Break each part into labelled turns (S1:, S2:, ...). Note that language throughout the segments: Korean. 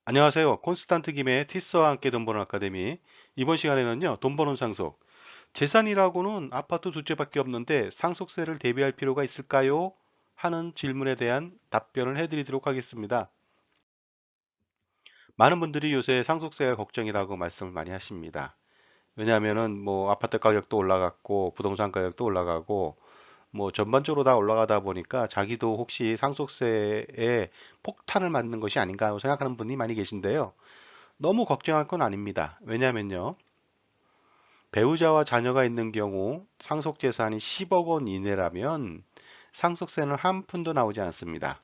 S1: 안녕하세요. 콘스탄트 김의 티스와 함께 돈 버는 아카데미. 이번 시간에는요, 돈 버는 상속. 재산이라고는 아파트 두 채밖에 없는데 상속세를 대비할 필요가 있을까요? 하는 질문에 대한 답변을 해드리도록 하겠습니다. 많은 분들이 요새 상속세가 걱정이라고 말씀을 많이 하십니다. 왜냐하면은 뭐 아파트 가격도 올라갔고 부동산 가격도 올라가고 뭐 전반적으로 다 올라가다 보니까 자기도 혹시 상속세에 폭탄을 맞는 것이 아닌가 하고 생각하는 분이 많이 계신데요. 너무 걱정할 건 아닙니다. 왜냐면요. 배우자와 자녀가 있는 경우 상속재산이 10억 원 이내라면 상속세는 한 푼도 나오지 않습니다.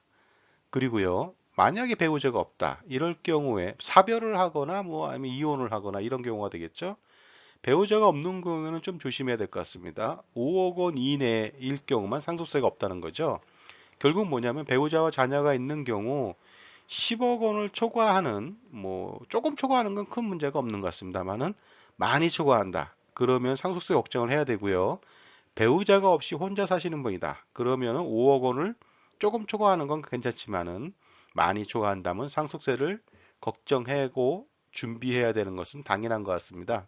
S1: 그리고요. 만약에 배우자가 없다. 이럴 경우에 사별을 하거나 뭐 아니면 이혼을 하거나 이런 경우가 되겠죠. 배우자가 없는 경우에는 좀 조심해야 될 것 같습니다. 5억 원 이내일 경우만 상속세가 없다는 거죠. 결국 뭐냐면 배우자와 자녀가 있는 경우 10억 원을 초과하는 뭐 조금 초과하는 건 큰 문제가 없는 것 같습니다만은 많이 초과한다. 그러면 상속세 걱정을 해야 되고요. 배우자가 없이 혼자 사시는 분이다. 그러면 5억 원을 조금 초과하는 건 괜찮지만은 많이 초과한다면 상속세를 걱정하고 준비해야 되는 것은 당연한 것 같습니다.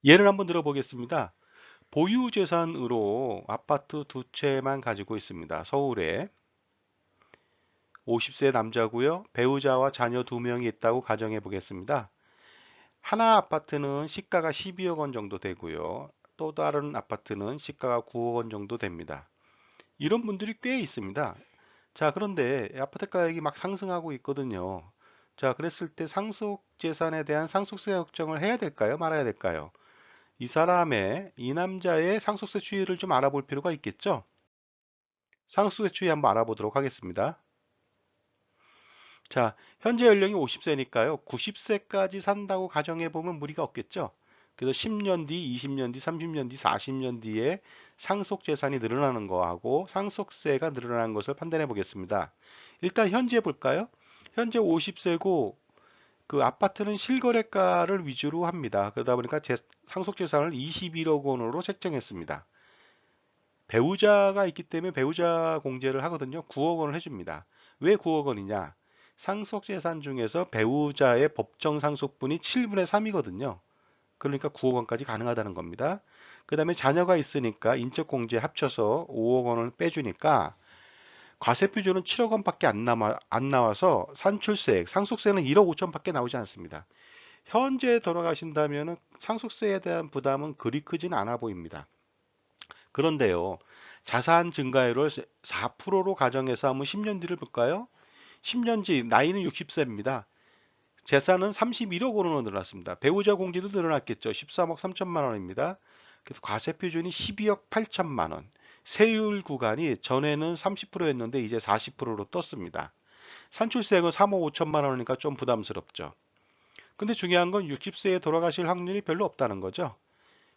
S1: 예를 한번 들어보겠습니다. 보유재산으로 아파트 두 채만 가지고 있습니다. 서울에 50세 남자고요. 배우자와 자녀 두 명이 있다고 가정해 보겠습니다. 하나 아파트는 시가가 12억 원 정도 되고요. 또 다른 아파트는 시가가 9억 원 정도 됩니다. 이런 분들이 꽤 있습니다. 자, 그런데 아파트 가격이 막 상승하고 있거든요. 자, 그랬을 때 상속 재산에 대한 상속세 걱정을 해야 될까요? 말아야 될까요? 이 남자의 상속세 추이를 좀 알아볼 필요가 있겠죠? 상속세 추이 한번 알아보도록 하겠습니다. 자, 현재 연령이 50세니까요. 90세까지 산다고 가정해 보면 무리가 없겠죠. 그래서 10년 뒤, 20년 뒤, 30년 뒤, 40년 뒤에 상속 재산이 늘어나는 거하고 상속세가 늘어나는 것을 판단해 보겠습니다. 일단 현재 볼까요? 현재 50세고 그 아파트는 실거래가를 위주로 합니다. 그러다 보니까 상속 재산을 21억 원으로 책정했습니다. 배우자가 있기 때문에 배우자 공제를 하거든요. 9억 원을 해줍니다. 왜 9억 원이냐? 상속재산 중에서 배우자의 법정 상속분이 7분의 3이거든요. 그러니까 9억 원까지 가능하다는 겁니다. 그 다음에 자녀가 있으니까 인적공제 합쳐서 5억 원을 빼주니까 과세표준은 7억 원밖에 안 나와서 산출세액, 상속세는 1억 5천밖에 나오지 않습니다. 현재 돌아가신다면 상속세에 대한 부담은 그리 크진 않아 보입니다. 그런데요, 자산 증가율을 4%로 가정해서 한번 10년 뒤를 볼까요? 10년 뒤 나이는 60세입니다. 재산은 31억 원으로 늘어났습니다. 배우자 공제도 늘어났겠죠. 13억 3천만 원입니다. 그래서 과세 표준이 12억 8천만 원. 세율 구간이 전에는 30%였는데 이제 40%로 떴습니다. 산출세액은 3억 5천만 원이니까 좀 부담스럽죠. 근데 중요한 건 60세에 돌아가실 확률이 별로 없다는 거죠.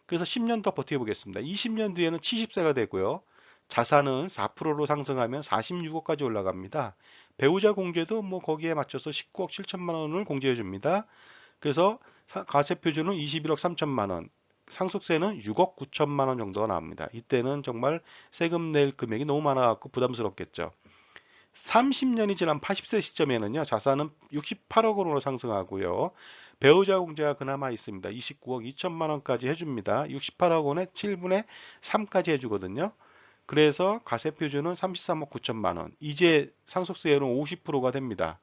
S1: 그래서 10년 더 버텨보겠습니다. 20년 뒤에는 70세가 되고요. 자산은 4%로 상승하면 46억까지 올라갑니다. 배우자 공제도 뭐 거기에 맞춰서 19억 7천만 원을 공제해 줍니다. 그래서 가세 표준은 21억 3천만 원, 상속세는 6억 9천만 원 정도가 나옵니다. 이때는 정말 세금 낼 금액이 너무 많아갖고 부담스럽겠죠. 30년이 지난 80세 시점에는요, 자산은 68억 원으로 상승하고요. 배우자 공제가 그나마 있습니다. 29억 2천만 원까지 해줍니다. 68억 원에 7분의 3까지 해주거든요. 그래서 과세 표준은 33억 9천만 원. 이제 상속세율은 50%가 됩니다.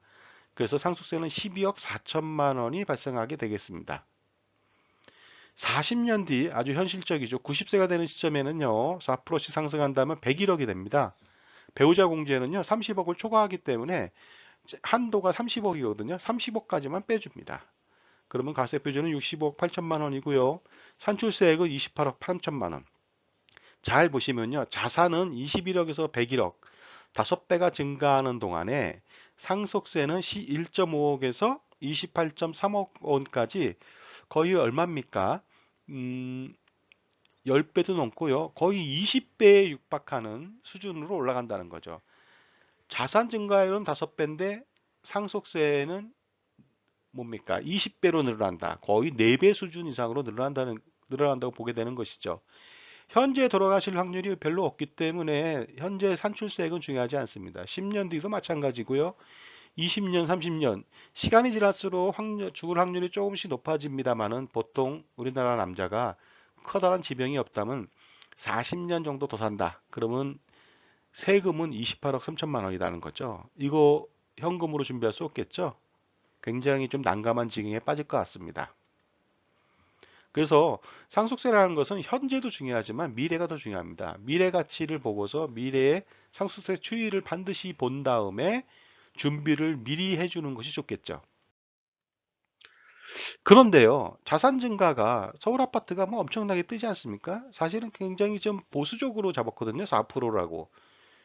S1: 그래서 상속세는 12억 4천만 원이 발생하게 되겠습니다. 40년 뒤 아주 현실적이죠. 90세가 되는 시점에는요, 4%씩 상승한다면 101억이 됩니다. 배우자 공제는요, 30억을 초과하기 때문에 한도가 30억이거든요. 30억까지만 빼줍니다. 그러면 가세 표준은 60억 8천만 원이고요. 산출세액은 28억 8천만 원. 잘 보시면요. 자산은 21억에서 101억, 5배가 증가하는 동안에 상속세는 1.5억에서 28.3억 원까지 거의 얼마입니까? 음, 10배도 넘고요. 거의 20배에 육박하는 수준으로 올라간다는 거죠. 자산 증가율은 5배인데 상속세는 뭡니까? 20배로 늘어난다. 거의 4배 수준 이상으로 늘어난다고 보게 되는 것이죠. 현재 돌아가실 확률이 별로 없기 때문에 현재 산출세액은 중요하지 않습니다. 10년 뒤도 마찬가지고요. 20년, 30년 시간이 지날수록 죽을 확률이 조금씩 높아집니다만은 보통 우리나라 남자가 커다란 지병이 없다면 40년 정도 더 산다. 그러면 세금은 28억 3천만 원이라는 거죠. 이거 현금으로 준비할 수 없겠죠? 굉장히 좀 난감한 지경에 빠질 것 같습니다. 그래서 상속세라는 것은 현재도 중요하지만 미래가 더 중요합니다. 미래 가치를 보고서 미래의 상속세 추이를 반드시 본 다음에 준비를 미리 해주는 것이 좋겠죠. 그런데요, 자산 증가가 서울 아파트가 뭐 엄청나게 뜨지 않습니까? 사실은 굉장히 좀 보수적으로 잡았거든요. 4%라고.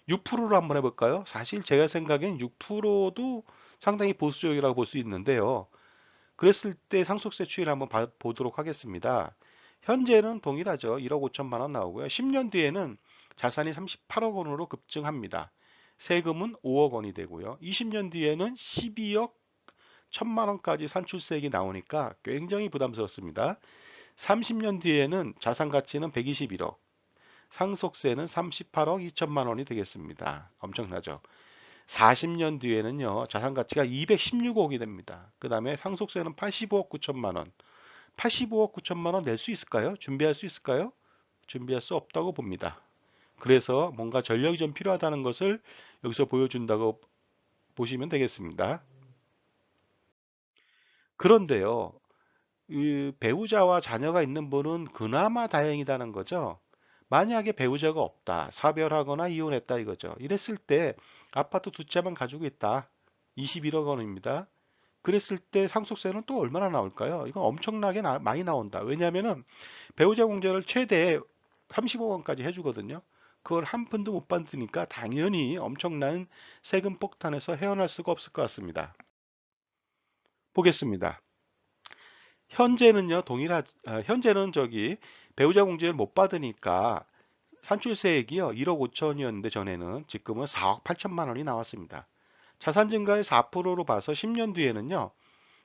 S1: 6%로 한번 해볼까요? 사실 제가 생각엔 6%도 상당히 보수적이라고 볼 수 있는데요. 그랬을 때 상속세 추이를 한번 보도록 하겠습니다. 현재는 동일하죠. 1억 5천만 원 나오고요. 10년 뒤에는 자산이 38억 원으로 급증합니다. 세금은 5억 원이 되고요. 20년 뒤에는 12억 1천만 원까지 산출세액이 나오니까 굉장히 부담스럽습니다. 30년 뒤에는 자산 가치는 121억, 상속세는 38억 2천만 원이 되겠습니다. 엄청나죠? 40년 뒤에는요, 자산 가치가 216억이 됩니다. 그 다음에 상속세는 85억 9천만 원. 85억 9천만 원 낼 수 있을까요? 준비할 수 있을까요? 준비할 수 없다고 봅니다. 그래서 뭔가 전력이 좀 필요하다는 것을 여기서 보여준다고 보시면 되겠습니다. 그런데요, 이 배우자와 자녀가 있는 분은 그나마 다행이다는 거죠. 만약에 배우자가 없다, 사별하거나 이혼했다 이거죠. 이랬을 때 아파트 두 채만 가지고 있다. 21억 원입니다. 그랬을 때 상속세는 또 얼마나 나올까요? 이건 엄청나게 많이 나온다. 왜냐하면 배우자 공제를 최대 30억 원까지 해주거든요. 그걸 한 푼도 못 받으니까 당연히 엄청난 세금 폭탄에서 헤어날 수가 없을 것 같습니다. 보겠습니다. 현재는요, 현재는 배우자 공제를 못 받으니까 산출세액이요, 1억 5천이었는데 전에는 지금은 4억 8천만 원이 나왔습니다. 자산 증가의 4%로 봐서 10년 뒤에는요,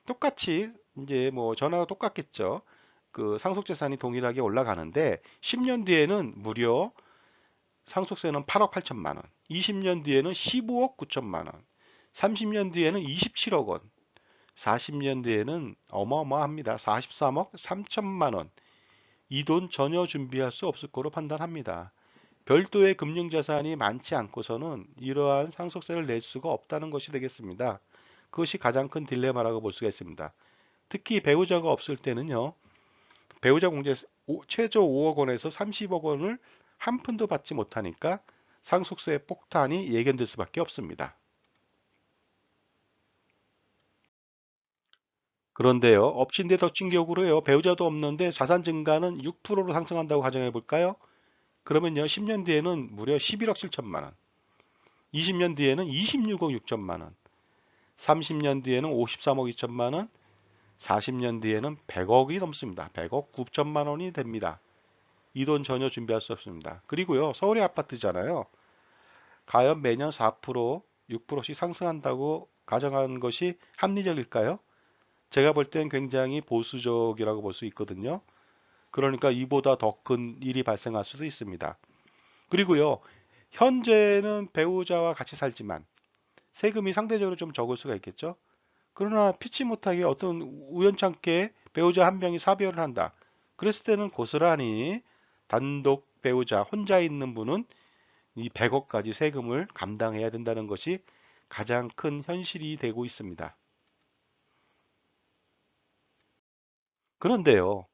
S1: 똑같이 이제 뭐 전화가 똑같겠죠. 그 상속재산이 동일하게 올라가는데 10년 뒤에는 무려 상속세는 8억 8천만 원, 20년 뒤에는 15억 9천만 원, 30년 뒤에는 27억 원, 40년 뒤에는 어마어마합니다. 43억 3천만 원. 이 돈 전혀 준비할 수 없을 거로 판단합니다. 별도의 금융자산이 많지 않고서는 이러한 상속세를 낼 수가 없다는 것이 되겠습니다. 그것이 가장 큰 딜레마라고 볼 수가 있습니다. 특히 배우자가 없을 때는요, 배우자 공제 최저 5억 원에서 30억 원을 한 푼도 받지 못하니까 상속세 폭탄이 예견될 수밖에 없습니다. 그런데요, 엎친 데 덮친 격으로요, 배우자도 없는데 자산 증가는 6%로 상승한다고 가정해 볼까요? 그러면요, 10년 뒤에는 무려 11억 7천만 원, 20년 뒤에는 26억 6천만 원, 30년 뒤에는 53억 2천만 원, 40년 뒤에는 100억이 넘습니다. 100억 9천만 원이 됩니다. 이 돈 전혀 준비할 수 없습니다. 그리고요, 서울의 아파트잖아요. 과연 매년 4%, 6%씩 상승한다고 가정한 것이 합리적일까요? 제가 볼 땐 굉장히 보수적이라고 볼 수 있거든요. 그러니까 이보다 더 큰 일이 발생할 수도 있습니다. 그리고요, 현재는 배우자와 같이 살지만 세금이 상대적으로 좀 적을 수가 있겠죠. 그러나 피치 못하게 어떤 우연찮게 배우자 한 명이 사별을 한다. 그랬을 때는 고스란히 단독 배우자 혼자 있는 분은 이 100억까지 세금을 감당해야 된다는 것이 가장 큰 현실이 되고 있습니다. 그런데요,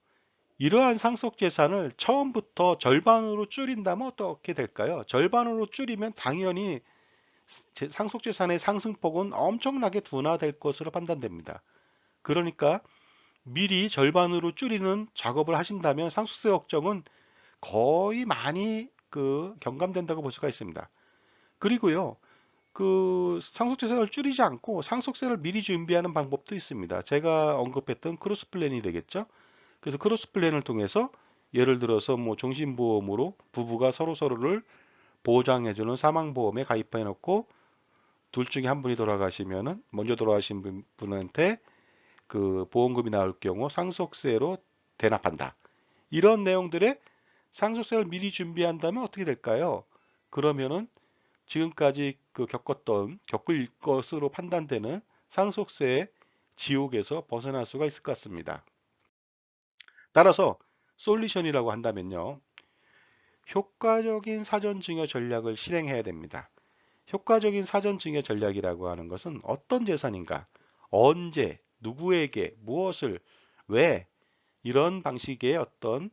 S1: 이러한 상속 재산을 처음부터 절반으로 줄인다면 어떻게 될까요? 절반으로 줄이면 당연히 상속 재산의 상승폭은 엄청나게 둔화될 것으로 판단됩니다. 그러니까 미리 절반으로 줄이는 작업을 하신다면 상속세 걱정은 거의 많이 경감된다고 볼 수가 있습니다. 그리고요, 그 상속재산을 줄이지 않고 상속세를 미리 준비하는 방법도 있습니다. 제가 언급했던 크로스 플랜이 되겠죠. 그래서 크로스 플랜을 통해서 예를 들어서 뭐 종신보험으로 부부가 서로서로를 보장해주는 사망보험에 가입해 놓고 둘 중에 한 분이 돌아가시면은 먼저 돌아가신 분한테 그 보험금이 나올 경우 상속세로 대납한다. 이런 내용들의 상속세를 미리 준비한다면 어떻게 될까요? 그러면은 지금까지 겪을 것으로 판단되는 상속세의 지옥에서 벗어날 수가 있을 것 같습니다. 따라서 솔루션이라고 한다면요. 효과적인 사전증여 전략을 실행해야 됩니다. 효과적인 사전증여 전략이라고 하는 것은 어떤 재산인가, 언제, 누구에게, 무엇을, 왜 이런 방식의 어떤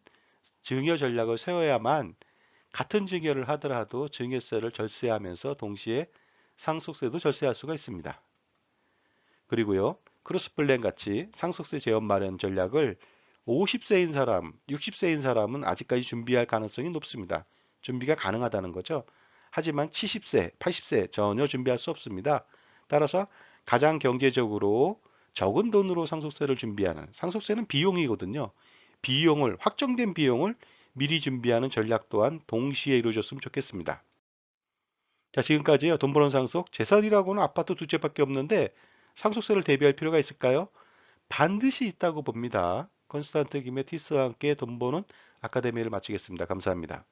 S1: 증여 전략을 세워야만 같은 증여를 하더라도 증여세를 절세하면서 동시에 상속세도 절세할 수가 있습니다. 그리고요, 크로스플랜 같이 상속세 제한 마련 전략을 50세인 사람, 60세인 사람은 아직까지 준비할 가능성이 높습니다. 준비가 가능하다는 거죠. 하지만 70세, 80세 전혀 준비할 수 없습니다. 따라서 가장 경제적으로 적은 돈으로 상속세를 준비하는, 상속세는 비용이거든요. 확정된 비용을 미리 준비하는 전략 또한 동시에 이루어졌으면 좋겠습니다. 자, 지금까지요. 돈 버는 상속, 재산이라고는 아파트 두 채밖에 없는데 상속세를 대비할 필요가 있을까요? 반드시 있다고 봅니다. 컨스탄트 김의 티스와 함께 돈 버는 아카데미를 마치겠습니다. 감사합니다.